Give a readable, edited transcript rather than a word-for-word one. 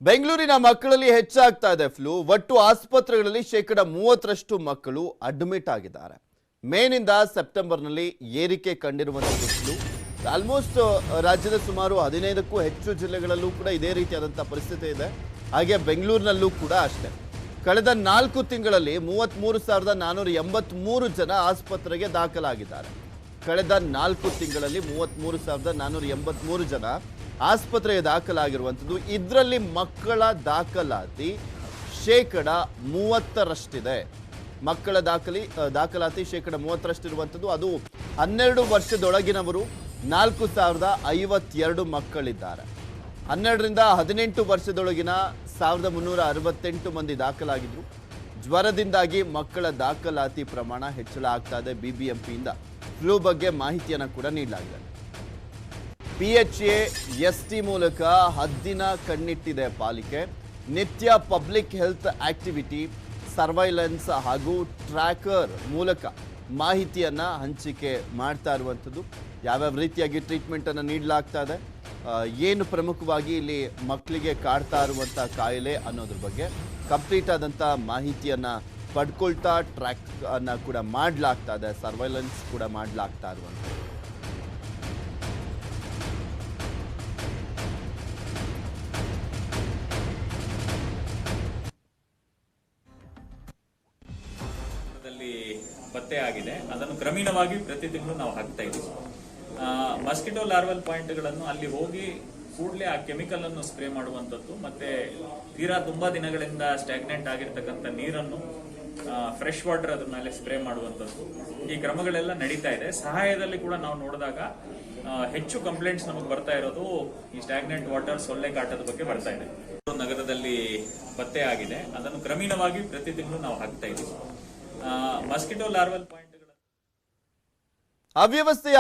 ಬೆಂಗಳೂರಿನ ಮಕ್ಕಳಲ್ಲಿ ಹೆಚ್ಚಾಗ್ತಾ ಇದೆ ಫ್ಲೂ. ಒಟ್ಟು ಆಸ್ಪತ್ರೆಗಳಲ್ಲಿ 30% ಮಕ್ಕಳು ಅಡ್ಮಿಟ್ ಆಗಿದ್ದಾರೆ. ಮೇನಿಂದ ಸೆಪ್ಟೆಂಬರ್ನಲ್ಲಿ ಏರಿಕೆ ಕಂಡಿರುವಂತಹ ಫ್ಲೂ ಆಲ್ಮೋಸ್ಟ್ ರಾಜ್ಯದ ಸುಮಾರು 15ಕ್ಕೂ ಹೆಚ್ಚು ಜಿಲ್ಲೆಗಳಲ್ಲೂ ಕೂಡ ಇದೇ ರೀತಿಯಾದಂತಹ ಪರಿಸ್ಥಿತಿ ಇದೆ. ಹಾಗೆ ಬೆಂಗಳೂರಿನಲ್ಲೂ ಕೂಡ ಅಷ್ಟೇ. ಕಳೆದ 4 ತಿಂಗಳಲ್ಲಿ 33,483 ಜನ ಆಸ್ಪತ್ರೆಗೆ ದಾಖಲಾಗಿದ್ದಾರೆ. ಕಳೆದ 4 ತಿಂಗಳಲ್ಲಿ 33,483 ಜನ ಆಸ್ಪತ್ರೆಗೆ ದಾಖಲಾಗಿರುವಂಥದ್ದು. ಇದರಲ್ಲಿ ಮಕ್ಕಳ ದಾಖಲಾತಿ 30%ರಷ್ಟಿದೆ. ಮಕ್ಕಳ ದಾಖಲಾತಿ 30% ಇರುವಂಥದ್ದು. ಅದು 12 ವರ್ಷದೊಳಗಿನವರು 4,052 ಮಕ್ಕಳಿದ್ದಾರೆ. 12ರಿಂದ 18 ವರ್ಷದೊಳಗಿನ 1,368 ಮಂದಿ ದಾಖಲಾಗಿದ್ರು. ಜ್ವರದಿಂದಾಗಿ ಮಕ್ಕಳ ದಾಖಲಾತಿ ಪ್ರಮಾಣ ಹೆಚ್ಚಳ ಆಗ್ತಾ ಇದೆ. ಬಿಬಿಎಂಪಿಯಿಂದ ಫ್ಲೂ ಬಗ್ಗೆ ಮಾಹಿತಿಯನ್ನು ಕೂಡ ನೀಡಲಾಗಿದೆ. PHA ST ಮೂಲಕ ಹದ್ದಿನ ಕಣ್ಣಿಟ್ಟಿದೆ ಪಾಲಿಕೆ. ನಿತ್ಯ ಪಬ್ಲಿಕ್ ಹೆಲ್ತ್ ಆಕ್ಟಿವಿಟಿ, ಸರ್ವೈಲೆನ್ಸ್ ಹಾಗೂ ಟ್ರ್ಯಾಕರ್ ಮೂಲಕ ಮಾಹಿತಿಯನ್ನ ಹಂಚಿಕೆ ಮಾಡ್ತಾ ಇರುವಂಥದ್ದು. ಯಾವ್ಯಾವ ರೀತಿಯಾಗಿ ಟ್ರೀಟ್ಮೆಂಟ್ ಅನ್ನು ನೀಡಲಾಗ್ತಾ ಇದೆ, ಏನು ಪ್ರಮುಖವಾಗಿ ಇಲ್ಲಿ ಮಕ್ಕಳಿಗೆ ಕಾಡ್ತಾ ಇರುವಂಥ ಕಾಯಿಲೆ ಅನ್ನೋದ್ರ ಬಗ್ಗೆ ಕಂಪ್ಲೀಟ್ ಆದಂಥ ಮಾಹಿತಿಯನ್ನ ಪಡ್ಕೊಳ್ತಾ ಟ್ರ್ಯಾಕ್ ಅನ್ನ ಕೂಡ ಮಾಡಲಾಗ್ತಾ ಇದೆ. ಸರ್ವೈಲೆನ್ಸ್ ಕೂಡ ಮಾಡಲಾಗ್ತಾ ಇರುವಂಥದ್ದು. ಪತ್ತೆ ಆಗಿದೆ. ಅದನ್ನು ಕ್ರಮೇಣವಾಗಿ ಪ್ರತಿ ತಿಂಗಳು ನಾವು ಹಾಕ್ತಾ ಇದ್ದೀವಿ. ಮಸ್ಕಿಟೋ ಲಾರ್ವಲ್ ಪಾಯಿಂಟ್ಗಳನ್ನು ಅಲ್ಲಿ ಹೋಗಿ ಕೂಡಲೇ ಆ ಕೆಮಿಕಲ್ ಅನ್ನು ಸ್ಪ್ರೇ ಮಾಡುವಂಥದ್ದು, ಮತ್ತೆ ತೀರಾ ತುಂಬಾ ದಿನಗಳಿಂದ ಸ್ಟಾಗ್ನೆಂಟ್ ಆಗಿರ್ತಕ್ಕಂಥ ನೀರನ್ನು ಫ್ರೆಶ್ ವಾಟರ್ ಅದ್ರ ಮೇಲೆ ಸ್ಪ್ರೇ ಮಾಡುವಂಥದ್ದು, ಈ ಕ್ರಮಗಳೆಲ್ಲ ನಡೀತಾ ಇದೆ. ಸಹಾಯದಲ್ಲಿ ಕೂಡ ನಾವು ನೋಡಿದಾಗ ಹೆಚ್ಚು ಕಂಪ್ಲೇಂಟ್ಸ್ ನಮಗೆ ಬರ್ತಾ ಇರೋದು ಈ ಸ್ಟಾಗ್ನೆಂಟ್ ವಾಟರ್, ಸೊಳ್ಳೆ ಕಾಟದ ಬಗ್ಗೆ ಬರ್ತಾ ಇದೆ. ನಗರದಲ್ಲಿ ಪತ್ತೆ ಆಗಿದೆ. ಅದನ್ನು ಕ್ರಮೇಣವಾಗಿ ಪ್ರತಿ ತಿಂಗಳು ನಾವು ಹಾಕ್ತಾ ಇದ್ದೀವಿ. ಮಸ್ಕಿಟೋ ಲಾರ್ವಲ್ ಪಾಯಿಂಟ್ಗಳ ಅವ್ಯವಸ್ಥೆ